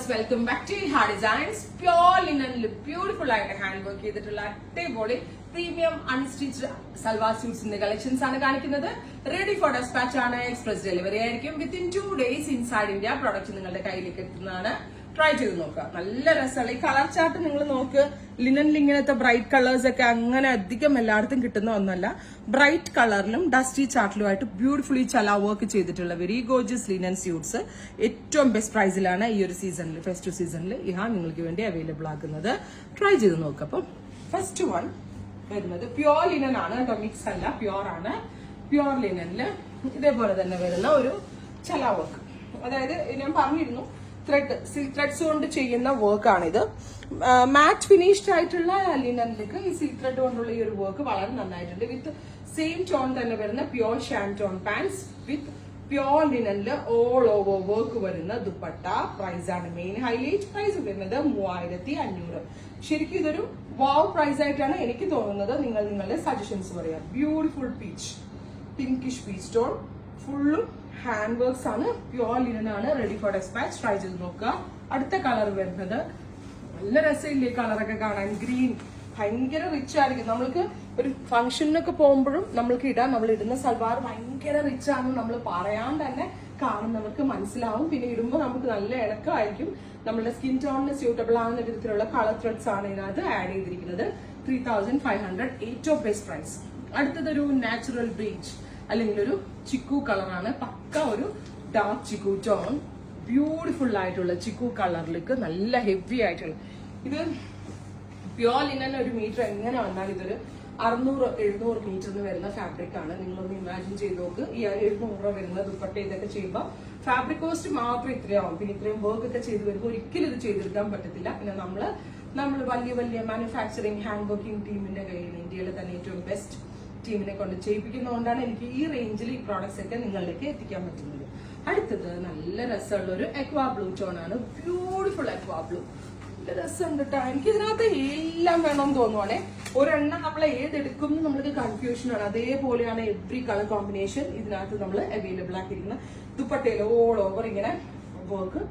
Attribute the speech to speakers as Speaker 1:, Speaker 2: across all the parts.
Speaker 1: Viewers, welcome back to ഹാ designs. Pure ലിനനിൽ beautiful ആയിട്ട് hand work ചെയ്തിട്ടുള്ള അടിപൊളി പ്രീമിയം അൺസ്റ്റിച്ച്ഡ് സൽവാർ സ്യൂട്ട്സിന്റെ കളക്ഷൻസ് ആണ് കാണിക്കുന്നത്. റെഡി ഫോർ ഡെസ്പാച്ച് ആണ്. എക്സ്പ്രസ് ഡെലിവറി ആയിരിക്കും. Within 2 days inside India product നിങ്ങളുടെ കയ്യിലേക്ക് എത്തുന്നതാണ്. ട്രൈ ചെയ്ത് നോക്കുക. നല്ല രസമുള്ള ഈ കളർ ചാർട്ട് നിങ്ങൾ നോക്ക്. ലിനനിൽ ഇങ്ങനത്തെ ബ്രൈറ്റ് കളേഴ്സ് ഒക്കെ അങ്ങനെ അധികം എല്ലായിടത്തും കിട്ടുന്ന ഒന്നല്ല. ബ്രൈറ്റ് കളറിലും ഡസ്റ്റി ചാർട്ടിലുമായിട്ട് ബ്യൂട്ടിഫുള്ളി ചല വർക്ക് ചെയ്തിട്ടുള്ള വെരി ഗോർജിയസ് ലിനൻ സ്യൂട്ട്സ് ഏറ്റവും ബെസ്റ്റ് പ്രൈസിലാണ് ഈ ഒരു സീസണിൽ, ഫെസ്റ്റീവ് സീസണിൽ നിങ്ങൾക്ക് വേണ്ടി അവൈലബിൾ ആക്കുന്നത്. ട്രൈ ചെയ്ത് നോക്കുക. അപ്പം ഫസ്റ്റ് വൺ വരുന്നത് പ്യോർ ലിനൻ ആണ് കേട്ടോ, മിക്സ് അല്ല, പ്യോർ ആണ്. പ്യോർ ലിനനില് ഇതേപോലെ തന്നെ വരുന്ന ഒരു ചല വർക്ക്, അതായത് ഞാൻ പറഞ്ഞിരുന്നു സിൽക്ക് ത്രെഡ്സ് കൊണ്ട് ചെയ്യുന്ന വർക്കാണിത്. മാറ്റ് ഫിനിഷ്ഡ് ആയിട്ടുള്ള ലിനനിലേക്ക് ഈ സിൽക്ക് ത്രെഡ് കൊണ്ടുള്ള ഈ ഒരു വർക്ക് വളരെ നന്നായിട്ടുണ്ട്. വിത്ത് സെയിം ടോൺ തന്നെ വരുന്ന പ്യോർ ഷാൻറ്റോൺ പാൻസ് വിത്ത് പ്യോർ ലിനനില് ഓൾ ഓവർ വർക്ക് വരുന്ന ദുപ്പട്ട. പ്രൈസ് ആണ് മെയിൻ ഹൈലൈറ്റ്. പ്രൈസ് വരുന്നത് 3500. ശരിക്കും ഇതൊരു വാവ് പ്രൈസ് ആയിട്ടാണ് എനിക്ക് തോന്നുന്നത്. നിങ്ങളുടെ സജഷൻസ് പറയാം. Beautiful peach, pinkish peach tone, ഫുള്ളും ഹാൻഡ് വർക്ക്സ് ആണ്. പ്യോർ ലിനൻ ആണ്. Ready for despatch. ട്രൈ ചെയ്ത് നോക്കുക. അടുത്ത കളർ വരുന്നത് നല്ല രസമില്ലേ കളറൊക്കെ കാണാൻ. ഗ്രീൻ, ഭയങ്കര റിച്ച് ആയിരിക്കും. നമ്മൾക്ക് ഒരു ഫംഗ്ഷനൊക്കെ പോകുമ്പോഴും നമ്മൾക്ക് ഇടാം. നമ്മൾ ഇടുന്ന സൽവാർ ഭയങ്കര റിച്ച് ആണെന്ന് നമ്മൾ പറയാൻ തന്നെ കാണുന്നവർക്ക് മനസ്സിലാവും. പിന്നെ ഇടുമ്പോൾ നമുക്ക് നല്ല ഇണക്കമായിരിക്കും. നമ്മുടെ സ്കിൻ ടോണിന് സ്യൂട്ടബിൾ ആവുന്ന വിധത്തിലുള്ള കളർ ത്രെഡ്സ് ആണ് ഇതിനകത്ത് ആഡ് ചെയ്തിരിക്കുന്നത്. 3500 ഏറ്റവും ബെസ്റ്റ് പ്രൈസ്. അടുത്തതൊരു നാച്ചുറൽ ബീച്ച് അല്ലെങ്കിൽ ഒരു ചിക്കു കളറാണ്. പക്ക ഒരു ഡാർക്ക് ചിക്കു ടോൺ, ബ്യൂട്ടിഫുൾ ആയിട്ടുള്ള ചിക്കു കളറിലേക്ക് നല്ല ഹെവി ആയിട്ടുള്ള ഇത് പ്യോർ ലിനൻ. ഒരു മീറ്റർ എങ്ങനെ വന്നാൽ ഇതൊരു 600-700 മീറ്ററിന് വരുന്ന ഫാബ്രിക് ആണ്. നിങ്ങളൊന്ന് ഇമാജിൻ ചെയ്ത് നോക്ക്. ഈ 700 വരുന്ന ദുപ്പട്ട ഇതൊക്കെ ചെയ്യുമ്പോൾ ഫാബ്രിക് കോസ്റ്റ് മാത്രം ഇത്രയാവും. പിന്നെ ഇത്രയും വർക്ക് ഒക്കെ ചെയ്ത് വരുമ്പോൾ ഒരിക്കലും ഇത് ചെയ്തെടുക്കാൻ പറ്റത്തില്ല. പിന്നെ നമ്മൾ വലിയ വലിയ മാനുഫാക്ചറിങ് ഹാൻഡ് വർക്കിംഗ് ടീമിന്റെ കയ്യിൽ ഇന്ത്യയിലെ തന്നെ ഏറ്റവും ബെസ്റ്റ് ടീമിനെ കൊണ്ട് ചെയ്യിപ്പിക്കുന്നതുകൊണ്ടാണ് എനിക്ക് ഈ റേഞ്ചിൽ ഈ പ്രോഡക്ട്സ് ഒക്കെ നിങ്ങളിലേക്ക് എത്തിക്കാൻ പറ്റുന്നത്. അടുത്തത് നല്ല രസമുള്ള ഒരു എക്വാ ബ്ലൂ ടോൺ ആണ്. Beautiful aqua blue. നല്ല രസമുണ്ട് കേട്ടോ. എനിക്ക് ഇതിനകത്ത് എല്ലാം വേണമെന്ന് തോന്നുവാണേ. ഒരെണ്ണം നമ്മൾ ഏതെടുക്കും എന്ന് നമ്മൾക്ക് കൺഫ്യൂഷൻ ആണ്. അതേപോലെയാണ് എവ്രി കളർ കോമ്പിനേഷൻ ഇതിനകത്ത് നമ്മൾ അവൈലബിൾ ആക്കിയിരിക്കുന്ന. ദുപ്പട്ടയിൽ ഓൾ ഓവർ ഇങ്ങനെ വർക്ക്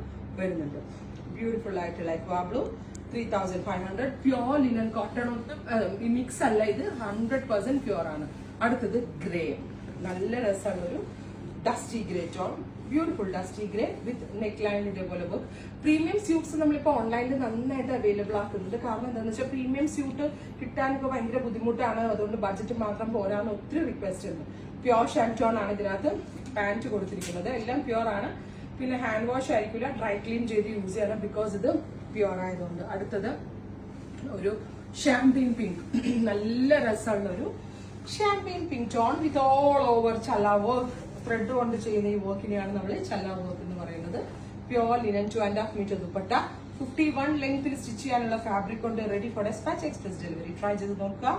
Speaker 1: വരുന്നുണ്ട്. ബ്യൂട്ടിഫുൾ ആയിട്ടുള്ള aqua blue. 3500. Pure linen cotton ഒന്നും മിക്സ് അല്ല, ഇത് 100% പ്യോർ ആണ്. അടുത്തത് ഗ്രേ, നല്ല രസമുള്ള ഒരു dusty grey tone. Beautiful dusty grey വിത്ത് നെക്ക് ലൈൻ ഇതേപോലെ വർക്ക്. പ്രീമിയം സ്യൂട്ട്സ് നമ്മളിപ്പോൾ ഓൺലൈനിൽ നന്നായിട്ട് അവൈലബിൾ ആക്കുന്നുണ്ട്. കാരണം എന്താണെന്ന് വെച്ചാൽ പ്രീമിയം സ്യൂട്ട് കിട്ടാനൊക്കെ ഭയങ്കര ബുദ്ധിമുട്ടാണ്. അതുകൊണ്ട് ബഡ്ജറ്റ് മാത്രം പോരാന്ന് ഒത്തിരി റിക്വസ്റ്റ് ഉണ്ട്. പ്യോർ ഷാൻറ്റോൺ ആണ് ഇതിനകത്ത് പാന്റ് കൊടുത്തിരിക്കുന്നത്. എല്ലാം പ്യോർ ആണ്. പിന്നെ ഹാൻഡ് വാഷ് ആയിരിക്കില്ല, ഡ്രൈ ക്ലീൻ ചെയ്ത് യൂസ് ചെയ്യണം, ബിക്കോസ് ഇത് പ്യോർ ആയതുകൊണ്ട്. അടുത്തത് ഒരു ഷാംപെയിൻ പിങ്ക്, നല്ല രസമുള്ള ഒരു champagne pink tone with all over ചല വർക്ക്. ത്രെഡ് കൊണ്ട് ചെയ്യുന്ന ഈ വർക്കിനെയാണ് നമ്മൾ ചല വർക്ക് എന്ന് പറയുന്നത്. Pure linen 2.5 metre dupatta. 51 ലെങ്ത്തിൽ സ്റ്റിച്ച് ചെയ്യാനുള്ള ഫാബ്രിക് കൊണ്ട് ready for despatch. Express delivery. Try ചെയ്ത് നോക്കുക.